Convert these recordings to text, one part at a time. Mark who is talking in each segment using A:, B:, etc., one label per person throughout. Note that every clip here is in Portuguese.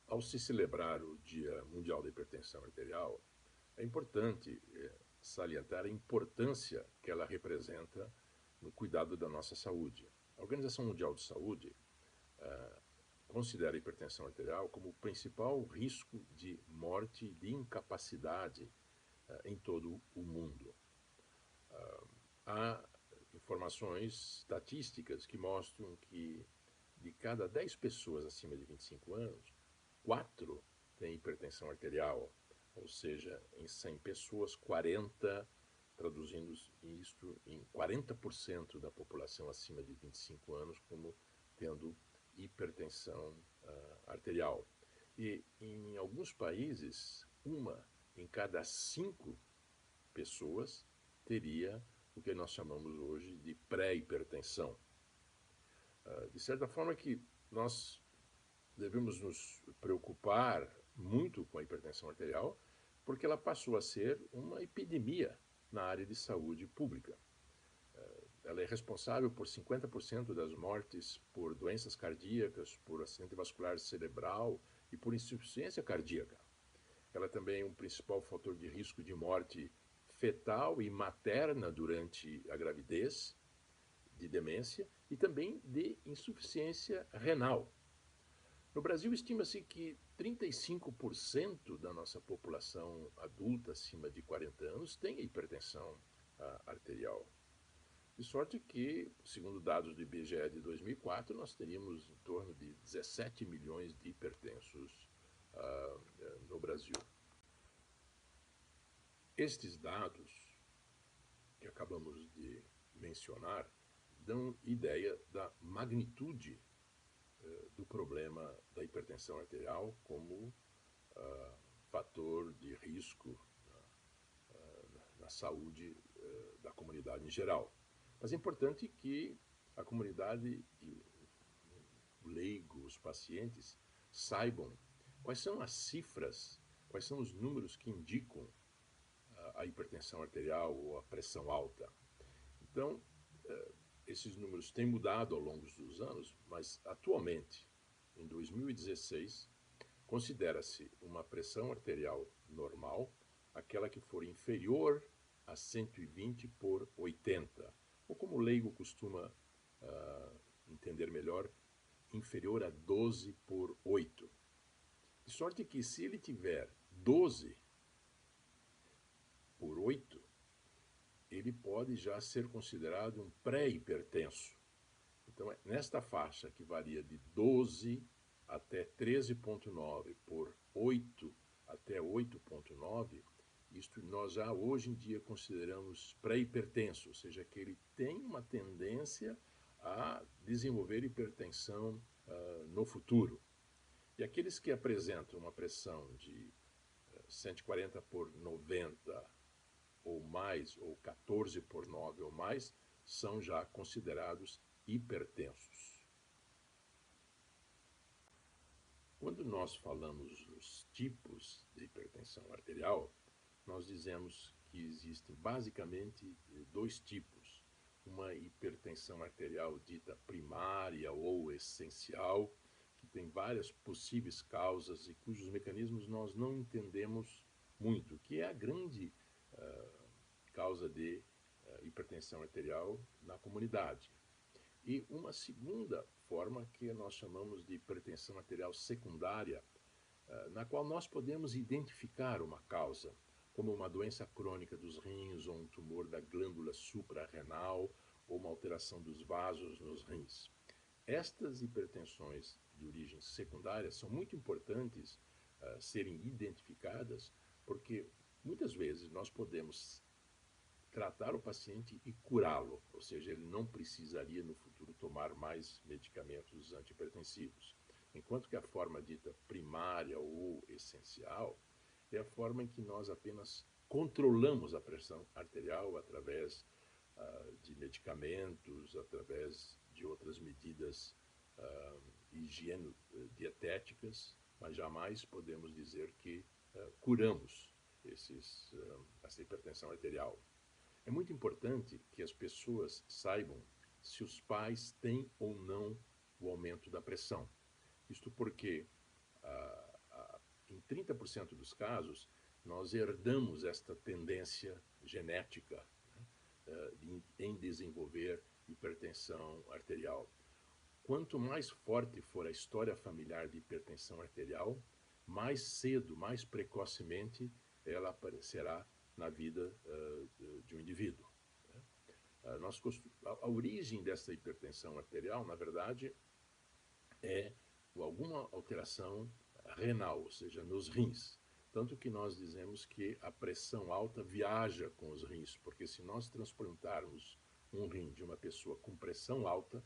A: Ao se celebrar o Dia Mundial da Hipertensão Arterial, é importante salientar a importância que ela representa no cuidado da nossa saúde. A Organização Mundial de Saúde considera a hipertensão arterial como o principal risco de morte e de incapacidade em todo o mundo. Há informações estatísticas que mostram que de cada 10 pessoas acima de 25 anos, 4 têm hipertensão arterial, ou seja, em 100 pessoas, 40, traduzindo isto em 40% da população acima de 25 anos como tendo hipertensão arterial. E em alguns países, uma em cada 5 pessoas teria o que nós chamamos hoje de pré-hipertensão. De certa forma que nós devemos nos preocupar muito com a hipertensão arterial, porque ela passou a ser uma epidemia na área de saúde pública. Ela é responsável por 50% das mortes por doenças cardíacas, por acidente vascular cerebral e por insuficiência cardíaca. Ela também é um principal fator de risco de morte fetal e materna durante a gravidez, de demência e também de insuficiência renal. No Brasil, estima-se que 35% da nossa população adulta acima de 40 anos tem hipertensão arterial. De sorte que, segundo dados do IBGE de 2004, nós teríamos em torno de 17 milhões de hipertensos no Brasil. Estes dados que acabamos de mencionar dão ideia da magnitude do problema da hipertensão arterial como fator de risco na saúde da comunidade em geral. Mas é importante que a comunidade e o leigo, os pacientes, saibam quais são as cifras, quais são os números que indicam a hipertensão arterial ou a pressão alta. Então, esses números têm mudado ao longo dos anos, mas atualmente, em 2016, considera-se uma pressão arterial normal aquela que for inferior a 120/80, ou como o leigo costuma entender melhor, inferior a 12/8. De sorte que se ele tiver 12/8, ele pode já ser considerado um pré-hipertenso. Então, nesta faixa que varia de 12 até 13,9 por 8 até 8,9, isto nós já hoje em dia consideramos pré-hipertenso, ou seja, que ele tem uma tendência a desenvolver hipertensão no futuro. E aqueles que apresentam uma pressão de 140/90 ou mais, ou 14/9 ou mais, são já considerados hipertensos. Quando nós falamos dos tipos de hipertensão arterial, nós dizemos que existem basicamente dois tipos. Uma hipertensão arterial dita primária ou essencial, que tem várias possíveis causas e cujos mecanismos nós não entendemos muito, que é a grande causa de hipertensão arterial na comunidade. E uma segunda forma que nós chamamos de hipertensão arterial secundária, na qual nós podemos identificar uma causa, como uma doença crônica dos rins, ou um tumor da glândula suprarrenal, ou uma alteração dos vasos nos rins. Estas hipertensões de origem secundária são muito importantes serem identificadas, porque muitas vezes nós podemos tratar o paciente e curá-lo, ou seja, ele não precisaria no futuro tomar mais medicamentos antihipertensivos. Enquanto que a forma dita primária ou essencial é a forma em que nós apenas controlamos a pressão arterial através de medicamentos, através de outras medidas higieno-dietéticas, mas jamais podemos dizer que curamos essa hipertensão arterial. É muito importante que as pessoas saibam se os pais têm ou não o aumento da pressão. Isto porque em 30% dos casos, nós herdamos esta tendência genética, né, em desenvolver hipertensão arterial. Quanto mais forte for a história familiar de hipertensão arterial, mais cedo, mais precocemente, ela aparecerá na vida de um indivíduo. A origem dessa hipertensão arterial, na verdade, é alguma alteração renal, ou seja, nos rins. Tanto que nós dizemos que a pressão alta viaja com os rins, porque se nós transplantarmos um rim de uma pessoa com pressão alta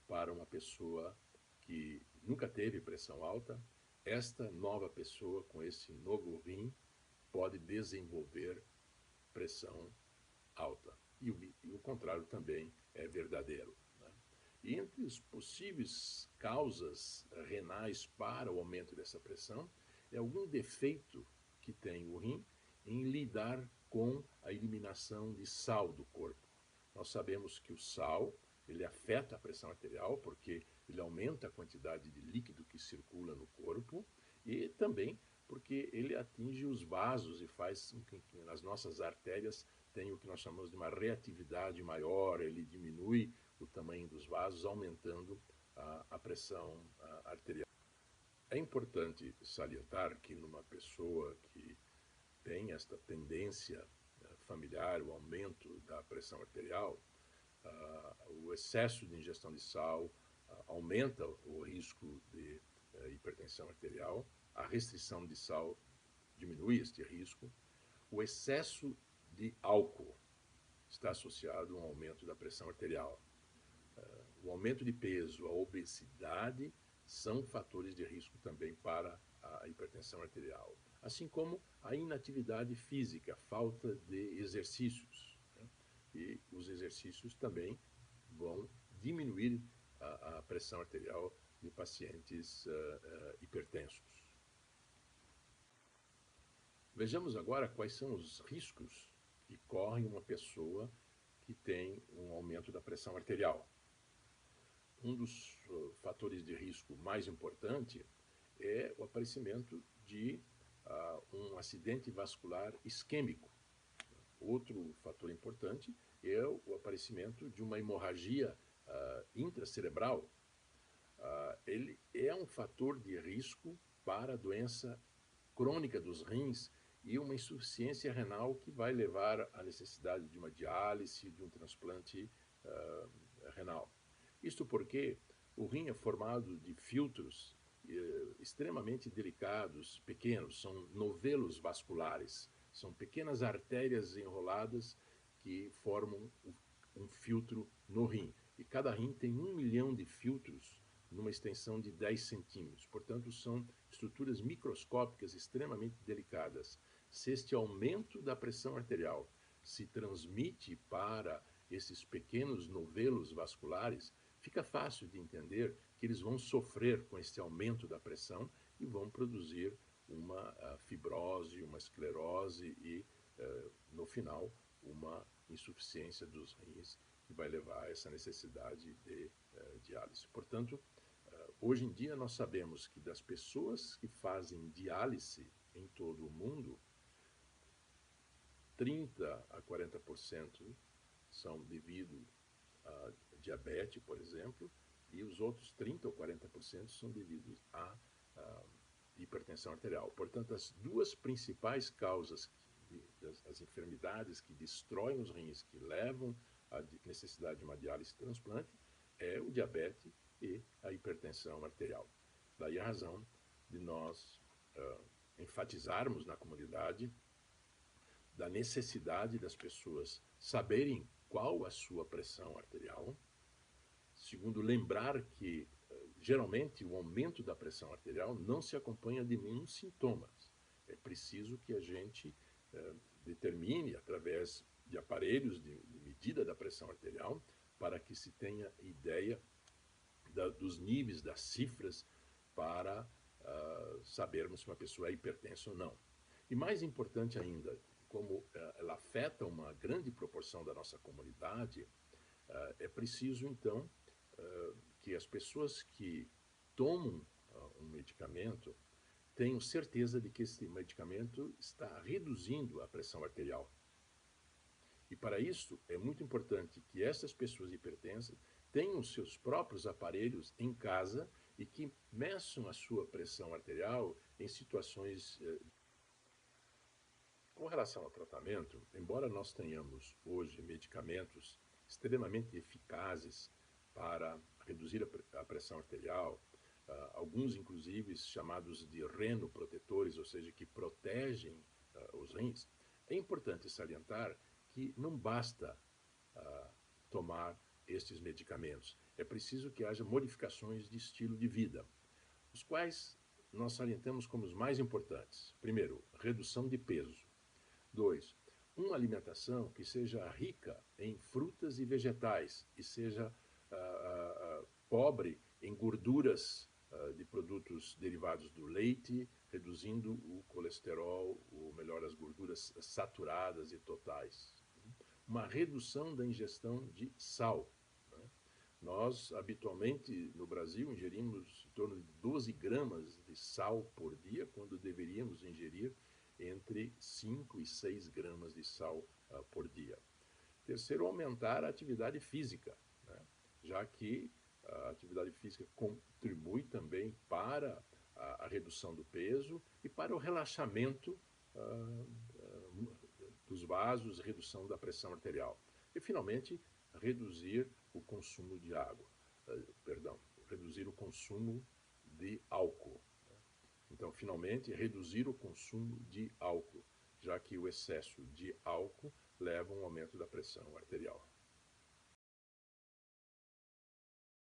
A: para uma pessoa que nunca teve pressão alta, esta nova pessoa com esse novo rim pode desenvolver pressão alta. E o contrário também é verdadeiro. Né? E entre as possíveis causas renais para o aumento dessa pressão, é algum defeito que tem o rim em lidar com a eliminação de sal do corpo. Nós sabemos que o sal, ele afeta a pressão arterial, porque ele aumenta a quantidade de líquido que circula no corpo, e também porque ele atinge os vasos e faz com que nas nossas artérias tenha o que nós chamamos de uma reatividade maior, ele diminui o tamanho dos vasos, aumentando a pressão arterial. É importante salientar que numa pessoa que tem esta tendência familiar, o aumento da pressão arterial, o excesso de ingestão de sal aumenta o risco de hipertensão arterial, a restrição de sal diminui este risco, o excesso de álcool está associado a um aumento da pressão arterial. O aumento de peso, a obesidade são fatores de risco também para a hipertensão arterial, assim como a inatividade física, falta de exercícios. Né? E os exercícios também vão diminuir a pressão arterial de pacientes hipertensos. Vejamos agora quais são os riscos que corre uma pessoa que tem um aumento da pressão arterial. Um dos fatores de risco mais importante é o aparecimento de um acidente vascular isquêmico. Outro fator importante é o aparecimento de uma hemorragia intracerebral. Ele é um fator de risco para a doença crônica dos rins e uma insuficiência renal que vai levar à necessidade de uma diálise, de um transplante renal. Isto porque o rim é formado de filtros extremamente delicados, pequenos, são novelos vasculares, são pequenas artérias enroladas que formam um filtro no rim. E cada rim tem 1 milhão de filtros numa extensão de 10 centímetros. Portanto, são estruturas microscópicas extremamente delicadas. Se este aumento da pressão arterial se transmite para esses pequenos novelos vasculares, fica fácil de entender que eles vão sofrer com este aumento da pressão e vão produzir uma fibrose, uma esclerose e, no final, uma insuficiência dos rins que vai levar a essa necessidade de diálise. Portanto, hoje em dia nós sabemos que das pessoas que fazem diálise em todo o mundo, 30 a 40% são devido a diabetes, por exemplo, e os outros 30 ou 40% são devidos a hipertensão arterial. Portanto, as duas principais causas das enfermidades que destroem os rins, que levam à necessidade de uma diálise e transplante, é o diabetes e a hipertensão arterial. Daí a razão de nós enfatizarmos na comunidade da necessidade das pessoas saberem qual a sua pressão arterial. Segundo, lembrar que geralmente o aumento da pressão arterial não se acompanha de nenhum sintoma. É preciso que a gente determine através de aparelhos de medida da pressão arterial para que se tenha ideia dos níveis, das cifras, para sabermos se uma pessoa é hipertensa ou não. E mais importante ainda, como ela afeta uma grande proporção da nossa comunidade, é preciso, então, que as pessoas que tomam um medicamento tenho certeza de que esse medicamento está reduzindo a pressão arterial. E para isso é muito importante que essas pessoas hipertensas tenham seus próprios aparelhos em casa e que meçam a sua pressão arterial em situações. Com relação ao tratamento, embora nós tenhamos hoje medicamentos extremamente eficazes para reduzir a pressão arterial, alguns inclusive chamados de renoprotetores, ou seja, que protegem os rins, é importante salientar que não basta tomar estes medicamentos. É preciso que haja modificações de estilo de vida, os quais nós salientamos como os mais importantes. Primeiro, redução de peso. 2, uma alimentação que seja rica em frutas e vegetais e seja pobre em gorduras de produtos derivados do leite, reduzindo o colesterol, ou melhor, as gorduras saturadas e totais. Uma redução da ingestão de sal. Nós, habitualmente, no Brasil, ingerimos em torno de 12 gramas de sal por dia, quando deveríamos ingerir entre 5 e 6 gramas de sal por dia. Terceiro, aumentar a atividade física, né? Já que a atividade física contribui também para a redução do peso e para o relaxamento dos vasos, redução da pressão arterial. E, finalmente, reduzir o consumo de água, reduzir o consumo de álcool. Então, finalmente, reduzir o consumo de álcool, já que o excesso de álcool leva a um aumento da pressão arterial.